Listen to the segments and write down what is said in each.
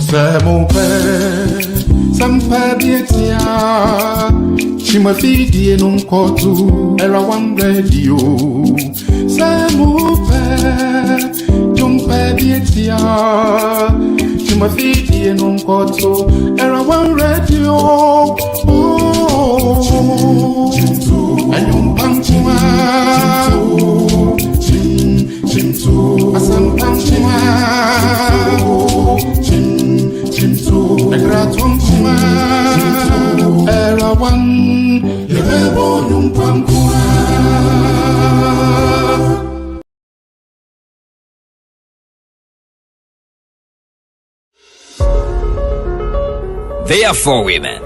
Samupe, Sampadia, Chimafidi non kotu, era one radio. Samupe, Jumpadia, Chimafidi non kotu, era one radio. Oh, and you panchima, Chimtu, Asam panchima. They are four women.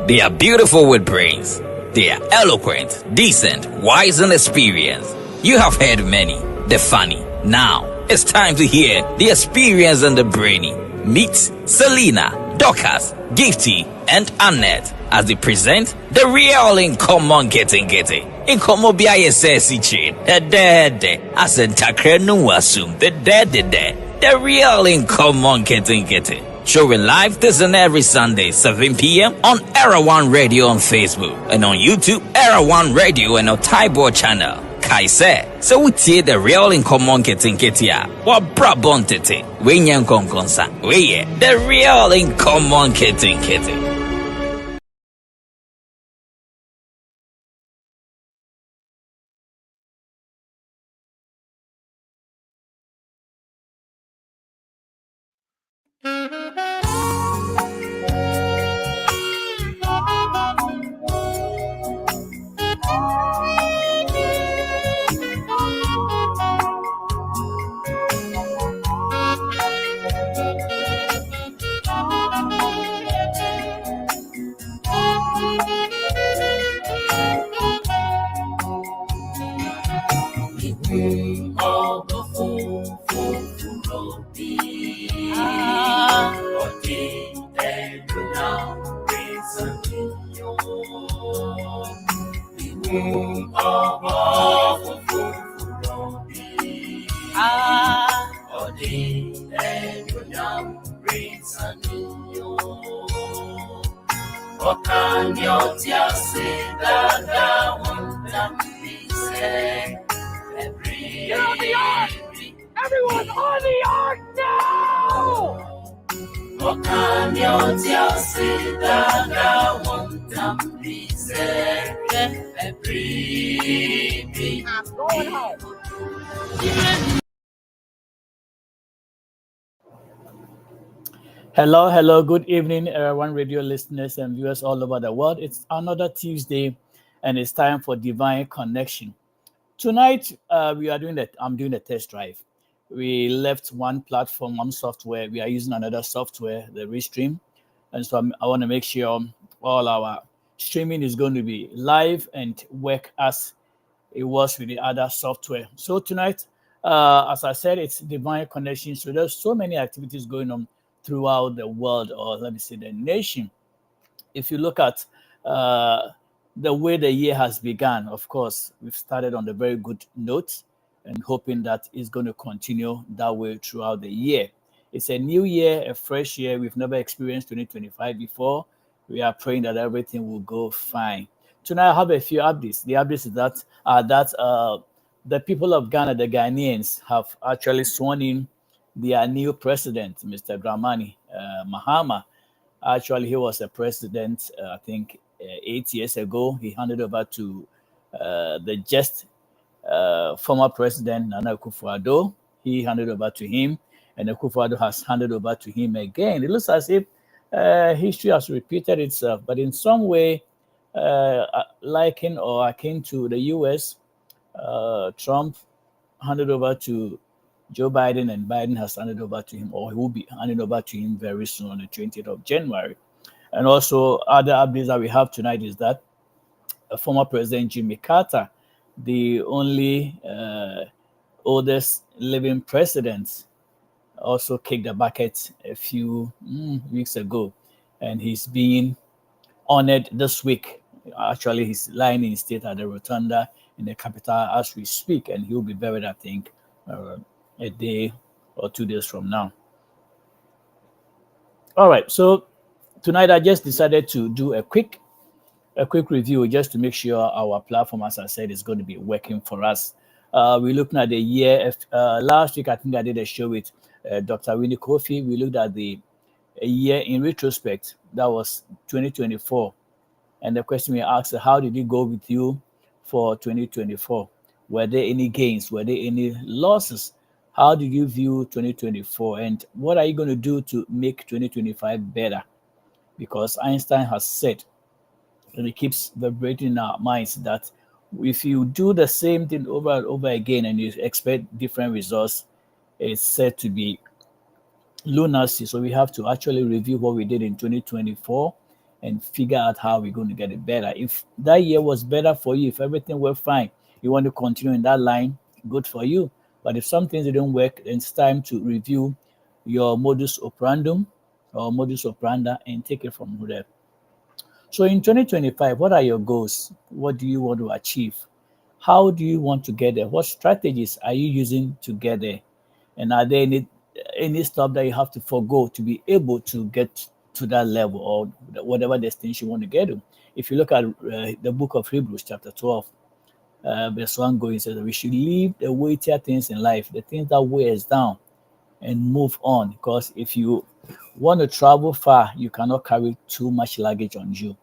They are beautiful with brains. They are eloquent, decent, wise, and experienced. You have heard many. The funny. Now, it's time to hear the experience and the brainy. Meet Selena, Dorcas, Gifty, and Annette as they present the real in common getting. In common BISSC chain, the dead, as in Takrenu assume the dead, the real in common getting. Showing live this and every Sunday, 7 p.m. on Era One Radio on Facebook and on YouTube, Era One Radio and on Taibo channel. Kaise, so we see the real in common getting what brabon tete, we nyan konsa, we the real in common getting. Everyone on the ark now! I'm going home. Hello, good evening, One Radio listeners and viewers all over the world. It's another Tuesday, and it's time for Divine Connection. Tonight, I'm doing a test drive. We left one platform, one software. We are using another software, the Restream, and so I want to make sure all our streaming is going to be live and work as it was with the other software. So tonight, as I said, it's Divine Connection. So there's so many activities going on throughout the world, or let me say the nation. If you look at the way the year has begun, of course, we've started on a very good note and hoping that it's going to continue that way throughout the year. It's a new year, a fresh year. We've never experienced 2025 before. We are praying that everything will go fine. Tonight, I have a few updates. The updates is that the people of Ghana, the Ghanaians, have actually sworn in their new president, Mr. Dramani Mahama. Actually, he was a president, I think, 8 years ago. He handed over to the just former president, Nana Akufo-Addo. He handed over to him, and Akufo-Addo has handed over to him again. It looks as if history has repeated itself, but in some way, likened or akin to the U.S., Trump handed over to Joe Biden, and Biden has handed over to him, or he will be handing over to him very soon on the 20th of January. And also, other updates that we have tonight is that former President Jimmy Carter, the only oldest living president, also kicked the bucket a few weeks ago, and he's being honored this week. Actually, he's lying in state at the Rotunda in the capital as we speak, and he'll be buried, I think, a day or 2 days from now. All right. So tonight I just decided to do a quick review just to make sure our platform, as I said, is going to be working for us. We're looking at the year. Last week, I think I did a show with Dr. Winnie Kofi. We looked at the a year in retrospect. That was 2024. And the question we asked, how did it go with you for 2024? Were there any gains? Were there any losses? How did you view 2024? And what are you going to do to make 2025 better? Because Einstein has said, and it keeps vibrating in our minds, that if you do the same thing over and over again and you expect different results, it's said to be lunacy. So we have to actually review what we did in 2024 and figure out how we're going to get it better. If that year was better for you, if everything went fine, you want to continue in that line, good for you. But if some things didn't work, then it's time to review your modus operandum or modus operandi and take it from there. So in 2025, what are your goals? What do you want to achieve? How do you want to get there? What strategies are you using to get there? And are there any stuff that you have to forego to be able to get to that level or whatever destination you want to get to? If you look at the book of Hebrews, chapter 12, verse 1 going, says that we should leave the weightier things in life, the things that weigh us down, and move on. Because if you want to travel far, you cannot carry too much luggage on you.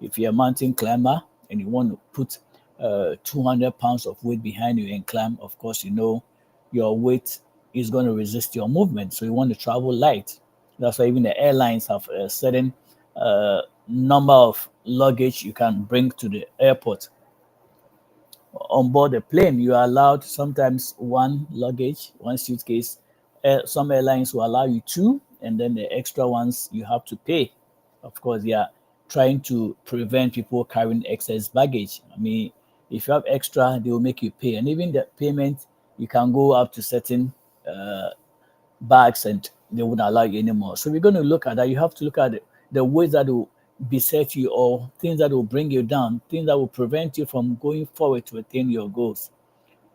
If you're a mountain climber and you want to put 200 pounds of weight behind you and climb, of course, you know your weight is going to resist your movement. So you want to travel light. That's why even the airlines have a certain number of luggage you can bring to the airport. On board the plane, you are allowed sometimes one luggage, one suitcase. Some airlines will allow you two, and then the extra ones you have to pay. Of course, they are trying to prevent people carrying excess baggage. I mean, if you have extra, they will make you pay. And even the payment, you can go up to certain bags and they wouldn't allow you anymore. So we're going to look at that. You have to look at the ways that will beset you or things that will bring you down, things that will prevent you from going forward to attain your goals.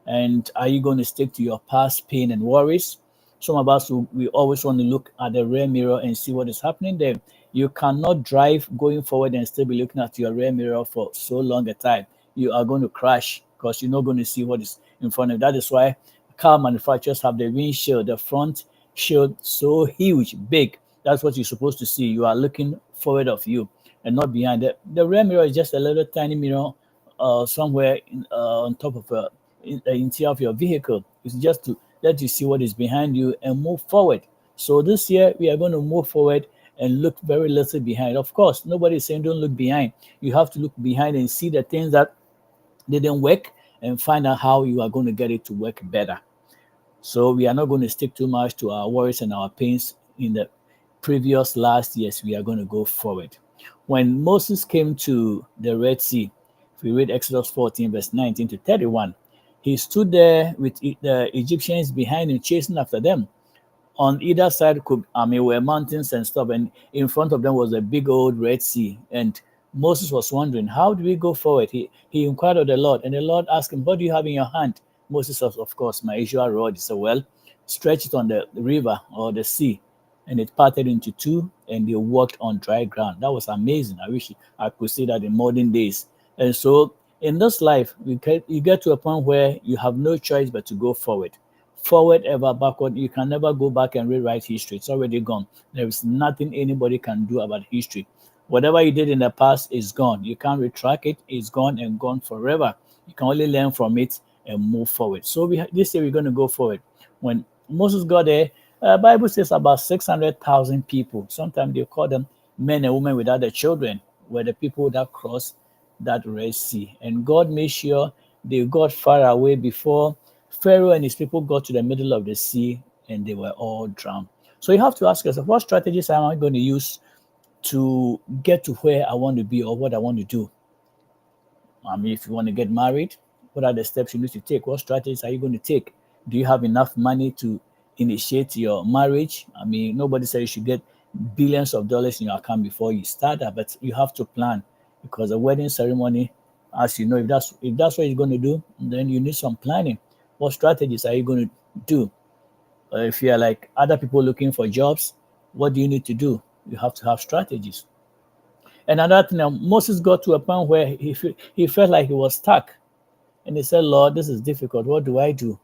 And are you going to stick to your past pain and worries? Some of us, we always want to look at the rear mirror and see what is happening there. You cannot drive going forward and still be looking at your rear mirror for so long a time. You are going to crash because you're not going to see what is in front of you. That is why car manufacturers have the windshield, the front shield so huge, big. That's what you're supposed to see. You are looking forward of you and not behind. The rear mirror is just a little tiny mirror somewhere on top of the interior of your vehicle. It's just to let you see what is behind you and move forward. So this year we are going to move forward and look very little behind. Of course, nobody is saying don't look behind. You have to look behind and see the things that didn't work and find out how you are going to get it to work better. So we are not going to stick too much to our worries and our pains in the previous last years. We are going to go forward. When Moses came to the Red Sea, if we read Exodus 14, verse 19 to 31, he stood there with the Egyptians behind him, chasing after them. On either side were mountains and stuff, and in front of them was a big old Red Sea. And Moses was wondering, how do we go forward? He inquired of the Lord, and the Lord asked him, what do you have in your hand? Moses said, of course, my usual rod. He said, well, stretch it on the river or the sea. And it parted into two, and they walked on dry ground. That was amazing. I wish I could see that in modern days. And so in this life, you get to a point where you have no choice but to go forward. Forward ever, backward. You can never go back and rewrite history. It's already gone. There is nothing anybody can do about history. Whatever you did in the past is gone. You can't retract it. It's gone and gone forever. You can only learn from it and move forward. So this year we're going to go forward. When Moses got there, Bible says about 600,000 people. Sometimes they call them men and women without their children, were the people that crossed that Red Sea. And God made sure they got far away before Pharaoh and his people got to the middle of the sea, and they were all drowned. So you have to ask yourself, what strategies am I going to use to get to where I want to be or what I want to do? I mean, if you want to get married, what are the steps you need to take? What strategies are you going to take? Do you have enough money to initiate your marriage? I mean, nobody says you should get billions of dollars in your account before you start that, but you have to plan, because a wedding ceremony, as you know, if that's what you're going to do, then you need some planning. What strategies are you going to do? If you're like other people looking for jobs, what do you need to do? You have to have strategies. And another thing, Moses got to a point where he felt like he was stuck. And he said, Lord, this is difficult. What do I do?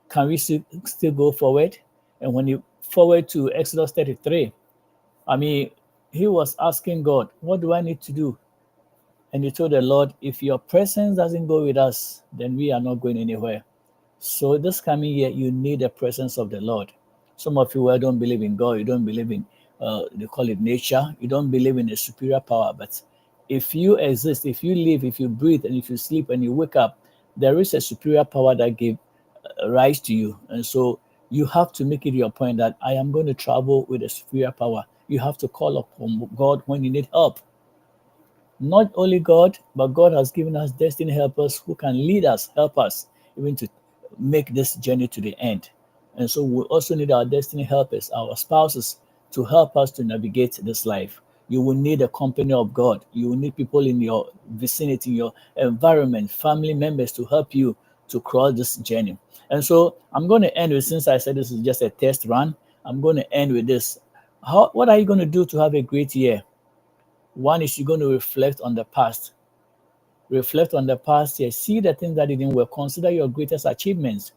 Can we still go forward? And when you forward to Exodus 33, I mean, he was asking God, what do I need to do? And he told the Lord, if your presence doesn't go with us, then we are not going anywhere. So this coming year, you need the presence of the Lord. Some of you don't believe in God. You don't believe in, they call it nature. You don't believe in a superior power. But if you exist, if you live, if you breathe, and if you sleep and you wake up, there is a superior power that gave rise to you. And so you have to make it your point that I am going to travel with a superior power. You have to call upon God when you need help. Not only God, but God has given us destiny helpers who can lead us, help us, even to make this journey to the end. And so we also need our destiny helpers, our spouses, to help us to navigate this life. You will need the company of God. You will need people in your vicinity, in your environment, family members to help you to cross this journey. And so I'm going to end with, since I said this is just a test run, I'm going to end with this. What are you going to do to have a great year? One is you're going to reflect on the past. Reflect on the past year. See the things that didn't work. Consider your greatest achievements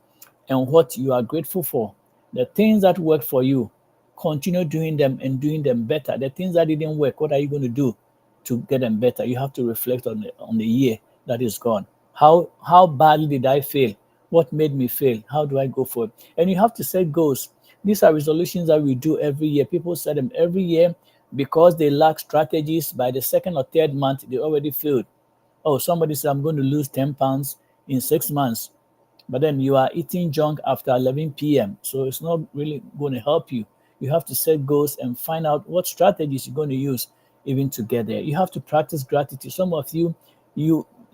and what you are grateful for. The things that worked for you, continue doing them and doing them better. The things that didn't work, what are you going to do to get them better? You have to reflect on the year that is gone. How badly did I fail? What made me fail? How do I go forward? And you have to set goals. These are resolutions that we do every year. People set them every year because they lack strategies. By the second or third month, they already failed. Oh, somebody said, I'm going to lose 10 pounds in 6 months. But then you are eating junk after 11 p.m. So it's not really going to help you. You have to set goals and find out what strategies you're going to use even to get there. You have to practice gratitude. Some of you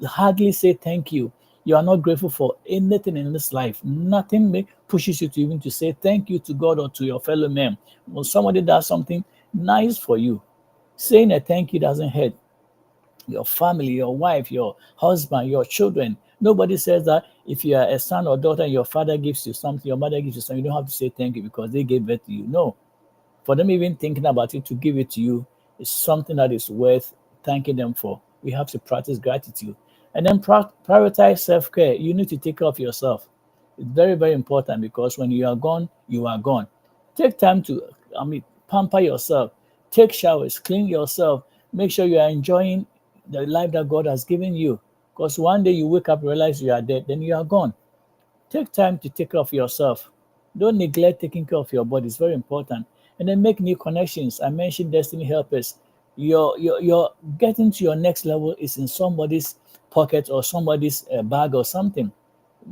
hardly say thank you. You are not grateful for anything in this life. Nothing pushes you to even to say thank you to God or to your fellow man. When somebody does something nice for you, saying a thank you doesn't hurt your family, your wife, your husband, your children. Nobody says that if you are a son or daughter and your father gives you something, your mother gives you something, you don't have to say thank you because they gave birth to you. No. For them even thinking about it to give it to you is something that is worth thanking them for. We have to practice gratitude. And then prioritize self-care. You need to take care of yourself. It's very, very important because when you are gone, you are gone. Take time to, pamper yourself. Take showers, clean yourself. Make sure you are enjoying the life that God has given you. Because one day you wake up, realize you are dead, then you are gone. Take time to take care of yourself. Don't neglect taking care of your body. It's very important. And then make new connections. I mentioned destiny helpers. Your getting to your next level is in somebody's pocket or somebody's bag or something.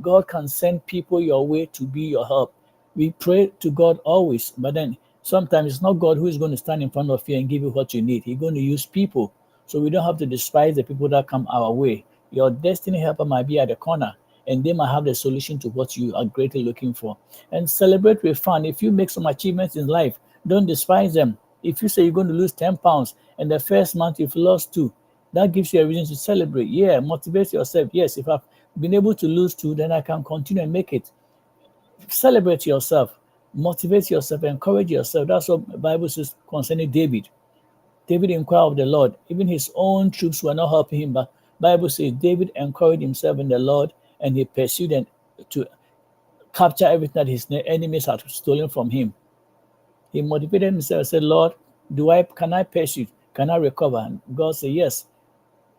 God can send people your way to be your help. We pray to God always, but then sometimes it's not God who is going to stand in front of you and give you what you need. He's going to use people. So we don't have to despise the people that come our way. Your destiny helper might be at the corner and they might have the solution to what you are greatly looking for. And celebrate with fun. If you make some achievements in life, don't despise them. If you say you're going to lose 10 pounds and the first month you've lost 2, that gives you a reason to celebrate. Yeah, motivate yourself. Yes, if I've been able to lose 2, then I can continue and make it. Celebrate yourself. Motivate yourself. Encourage yourself. That's what the Bible says concerning David. David inquired of the Lord. Even his own troops were not helping him, but Bible says David encouraged himself in the Lord and he pursued and to capture everything that his enemies had stolen from him. He motivated himself and said, Lord, can I pursue? Can I recover? And God said, yes,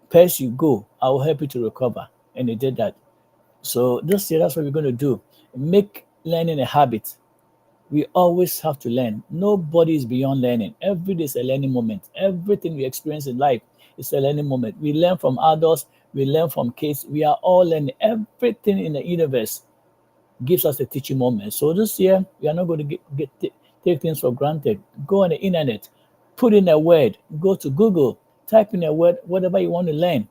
pursue, go. I will help you to recover. And he did that. So this year, that's what we're going to do. Make learning a habit. We always have to learn. Nobody is beyond learning. Every day is a learning moment. Everything we experience in life is a learning moment. We learn from adults. We learn from kids. We are all learning. Everything in the universe gives us a teaching moment. So this year, we are not going to take things for granted. Go on the internet, put in a word, go to Google, type in a word, whatever you want to learn,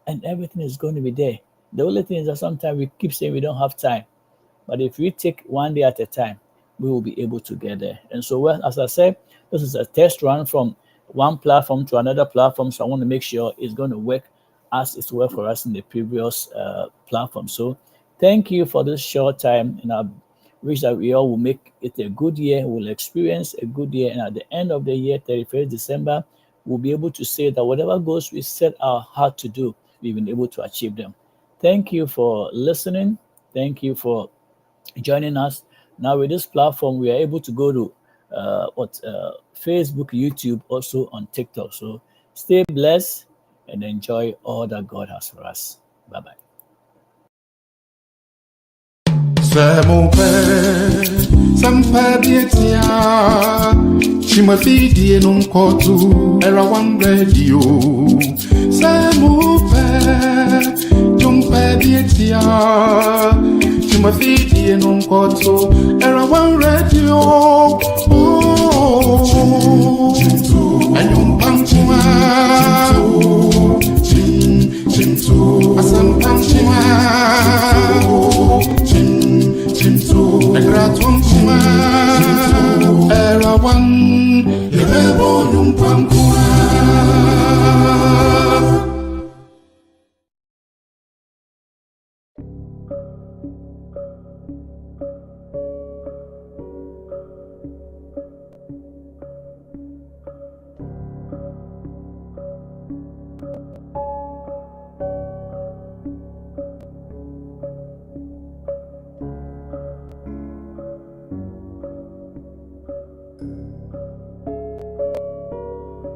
and everything is going to be there. The only thing is that sometimes we keep saying we don't have time. But if we take one day at a time, we will be able to get there. And so, well, as I said, this is a test run from one platform to another platform. So I want to make sure it's going to work as it's worked for us in the previous platform. So thank you for this short time. And Wish that we all will make it a good year, will experience a good year, and at the end of the year, 31st December, we'll be able to say that whatever goals we set our heart to do, we've been able to achieve them. Thank you for listening. Thank you for joining us. Now with this platform, we are able to go to Facebook, YouTube, also on TikTok. So stay blessed and enjoy all that God has for us. Bye bye. Chimafidi non kotu era one radio. Samupe jumpe bietia. Chimafidi non kotu era one radio. Oh, and yung pangchima. Chintu, asam pangchima. Chintu, egratum chima. Era one, yebebo yung pangchima.